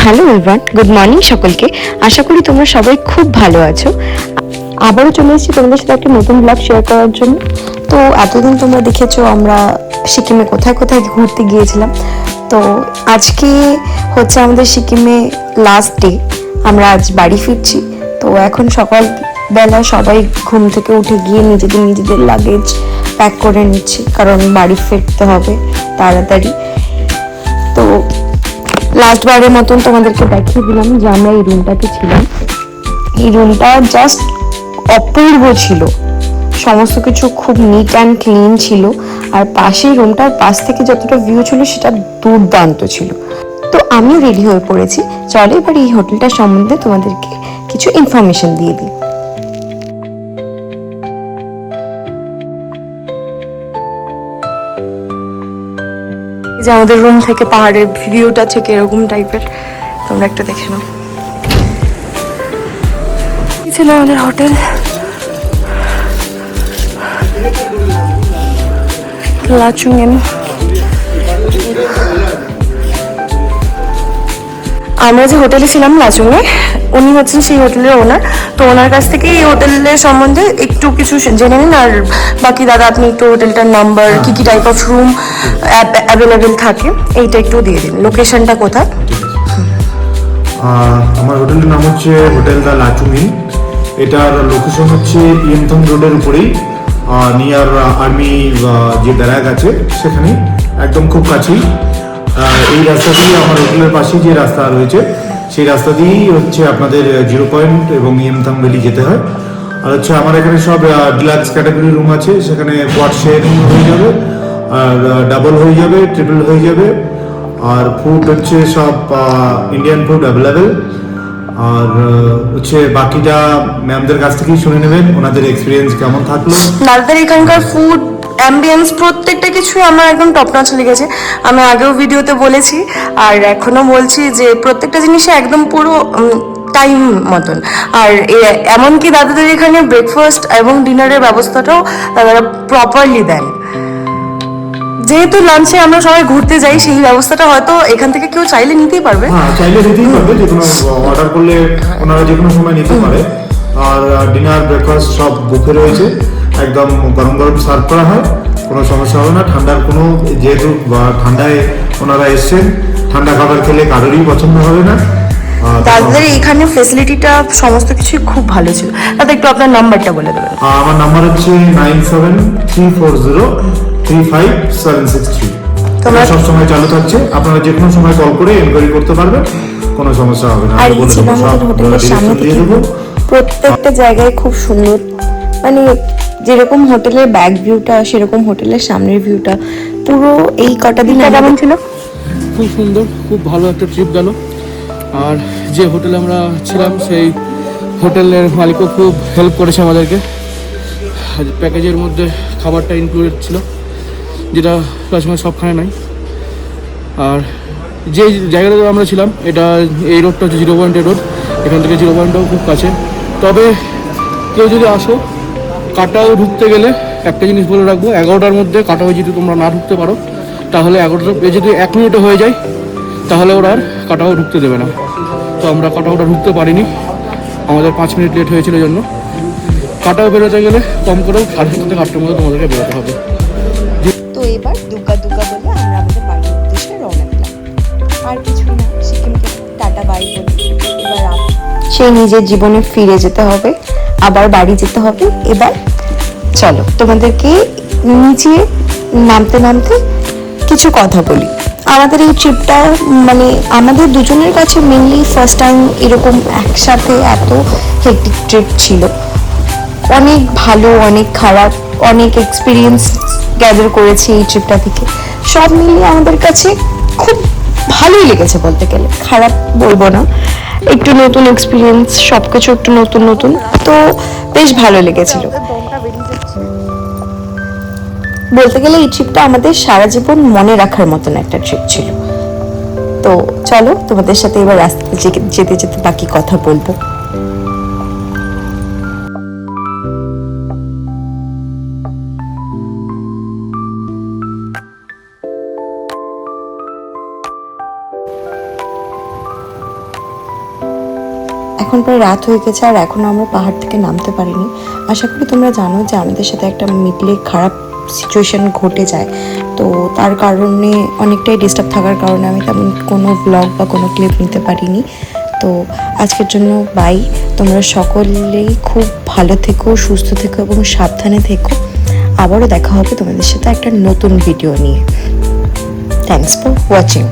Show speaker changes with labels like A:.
A: Hello everyone, good morning সকলকে। আশা করি তোমরা সবাই খুব ভালো আছো। আবারও চলে এসেছি তোমাদের সাথে একটা নতুন ব্লগ শেয়ার করার জন্য। তো এতদিন তোমরা দেখেছো আমরা সিকিমে কোথায় কোথায় ঘুরতে গিয়েছিলাম। তো আজকে হচ্ছে আমাদের সিকিমে লাস্ট ডে। আমরা আজ বাড়ি ফিরছি। তো এখন সকালবেলা সবাই ঘুম থেকে উঠে গিয়ে নিজেদের লাগেজ প্যাক করে নিচ্ছি, কারণ বাড়ি ফিরতে হবে তাড়াতাড়ি। তো লাস্ট বারের মতন তোমাদেরকে দেখিয়ে দিলাম যে আমরা এই রুমটাতে ছিলাম। এই রুমটা জাস্ট অপূর্ব ছিল, সমস্ত কিছু খুব নিট অ্যান্ড ক্লিন ছিল। আর পাশেই রুমটার পাশ থেকে যতটা ভিউ ছিল সেটা দুর্দান্ত ছিল। তো আমিও রেডি হয়ে পড়েছি। চলো এবার এই হোটেলটার সম্বন্ধে তোমাদেরকে কিছু ইনফরমেশন দিয়ে দিই। যে আমাদের রুম থেকে পাহাড়ের ভিউটা থেকে এরকম টাইপের, তোমরা একটা দেখে নাও। ছিল আমাদের হোটেল, লাচুংয়েন। আমরা যে হোটেলে ছিলাম লাচুংয়ে, উনি হচ্ছেন সেই হোটেলের ওনার। তো ওনার কাছ থেকে এই হোটেলের সম্বন্ধে একটু কিছু জেনে নিন। আর বাকি দাদা আপনি একটু হোটেলটার নাম্বার, কি কি টাইপ অফ রুম অ্যাভেলেবেল থাকে এইটা একটু দিয়ে দিন। লোকেশনটা কোথায়?
B: আমার হোটেলের নাম হচ্ছে হোটেল দ্য লাচুংইন। এটার লোকেশন হচ্ছে ইয়েমথং রোডের উপরেই, নিয়ার আর্মি যে ব্যারাক আছে সেখানে একদম খুব কাছেই। এই রাস্তা দিয়ে আমার হোটেলের পাশেই যে রাস্তা রয়েছে সেই রাস্তা দিয়েই হচ্ছে আপনাদের 0 পয়েন্ট এবং ইয়েমথং ভ্যালি যেতে হয়। আর হচ্ছে আমার এখানে সব ডিলাক্স ক্যাটাগরি রুম আছে, সেখানে কোয়াড শেয়ারিং হয়ে যাবে, আর ডাবল হয়ে যাবে, ট্রিপল হয়ে যাবে। আর ফুড হচ্ছে সব ইন্ডিয়ান ফুড অ্যাভেলেবেল। আর হচ্ছে বাকিটা ম্যামদের কাছ থেকেই শুনে নেবেন ওনাদের এক্সপিরিয়েন্স কেমন থাকলো।
A: দাদাদের এখানকার ফুড অ্যাম্বিয়েন্স প্রত্যেকটা কিছু আমার একদম টপ নচ লেগেছে। আমি আগেও ভিডিওতে বলেছি আর এখনো বলছি যে প্রত্যেকটা জিনিসে একদম পুরো টাইম মতন। আর এমনকি দাদাদের এখানে ব্রেকফাস্ট এবং ডিনারের ব্যবস্থাটাও দাদারা প্রপারলি দেন। যেহেতু লাঞ্চে আমরা সবাই ঘুরতে যাই, সেই ব্যবস্থাটা হয়তো এখান থেকে কেউ চাইলে নিতেই পারবে।
B: হ্যাঁ, চাইলে নিতেই পারবে, যে কোনো অর্ডার করলে ওনারা যে কোনো সময় নিতে পারে। আর ডিনার ব্রেকফাস্ট সব বুফে রয়েছে, একদম গরম গরম সার্ভ করা হয়, কোনো সমস্যা হবে না। ঠান্ডার কোনো, যেহেতু ঠান্ডায় ওনারা এসছেন, ঠান্ডা খাবার খেলে কারোরই পছন্দ হবে না।
A: দাদাদের এখানে ফেসিলিটিটা সমস্ত কিছুই খুব ভালো ছিল। দাদা একটু আপনার নাম্বারটা বলে দেবেন।
B: আমার নাম্বার হচ্ছে 9734035763। তোমরা সবসময় চালু থাকছে, আপনারা যে কোনো সময় কল করে এনকোয়ারি করতে পারবেন, কোনো সমস্যা হবে না।
A: আর এই ছিল আমাদের হোটেলের সামনে থেকে প্রত্যেকটা জায়গায় খুব সুন্দর, মানে যেরকম হোটেলের ব্যাক ভিউটা সেরকম হোটেলের সামনের ভিউটা। পুরো এই কটা দিন কেমন ছিল?
C: খুব সুন্দর, খুব ভালো একটা ট্রিপ গেল। আর যে হোটেলে আমরা ছিলাম সেই হোটেলের মালিকও খুব হেল্প করেছে আমাদেরকে। প্যাকেজের মধ্যে খাবারটা ইনক্লুডেড ছিল, যেটা প্লাসমে সবখানে নাই। আর যে জায়গাটাতে আমরা ছিলাম, এই রোডটা হচ্ছে 0 পয়েন্টের রোড। এখান থেকে 0 পয়েন্টটাও খুব কাছে। তবে কেউ যদি আসো, কাটাও ঢুকতে গেলে একটা জিনিস বলে রাখবো, 11টার মধ্যে কাটাও যদি তোমরা না ঢুকতে পারো, তাহলে 11টা যদি 1 মিনিটে হয়ে যায়, তাহলে ওরা আর কাটাও ঢুকতে দেবে না। তো আমরা কাটাওটা ঢুকতে পারিনি, আমাদের 5 মিনিট লেট হয়েছিল জন্য। কাটাও বেরোতে গেলে কম করেও 7:30 থেকে 8টার মধ্যে তোমাদেরকে বেরোতে হবে।
A: তো এবার দুগ্গা দুগ্গা বলে আমরা আমাদের বাড়ির উদ্দেশ্যে রওনা দিলাম। আর কিছুই না, সিকিমকে টাটা বাই বলি। এবার সেই নিজের জীবনে ফিরে যেতে হবে, আবার বাড়ি যেতে হবে। এবার চলো তোমাদেরকে নিচে নামতে নামতে কিছু কথা বলি। আমাদের এই ট্রিপটা মানে আমাদের দুজনের কাছে মেনলি ফার্স্ট টাইম এরকম একসাথে এত হেক্টিক ট্রিপ ছিল। অনেক ভালো, অনেক খারাপ, অনেক এক্সপিরিয়েন্স গ্যাদার করেছি এই ট্রিপটা থেকে। সব মিলিয়ে আমাদের কাছে খুব ভালোই লেগেছে বলতে গেলে, খারাপ বলবো না। একটু নতুন এক্সপিরিয়েন্স, সব কিছু একটু নতুন নতুন, তো বেশ ভালো লেগেছিল। বলতে গেলে এই ট্রিপটা আমাদের সারা জীবন মনে রাখার মতন একটা ট্রিপ ছিল। তো চলো তোমাদের সাথে এবার রাস্তাতে যেতে যেতে বাকি কথা বলবো। এখন প্রায় রাত হয়ে গেছে আর এখনও আমরা পাহাড় থেকে নামতে পারিনি। আশা করি তোমরা জানো যে আমাদের সাথে একটা মিডলে খারাপ সিচুয়েশন ঘটে যায়, তো তার কারণে অনেকটাই ডিস্টার্ব থাকার কারণে আমি তেমন কোনো ব্লগ বা কোনো ক্লিপ নিতে পারিনি। তো আজকের জন্য বাই। তোমরা সকলেই খুব ভালো থেকো, সুস্থ থেকো এবং সাবধানে থেকো। আবারও দেখা হবে তোমাদের সাথে একটা নতুন ভিডিও নিয়ে। Thanks for watching.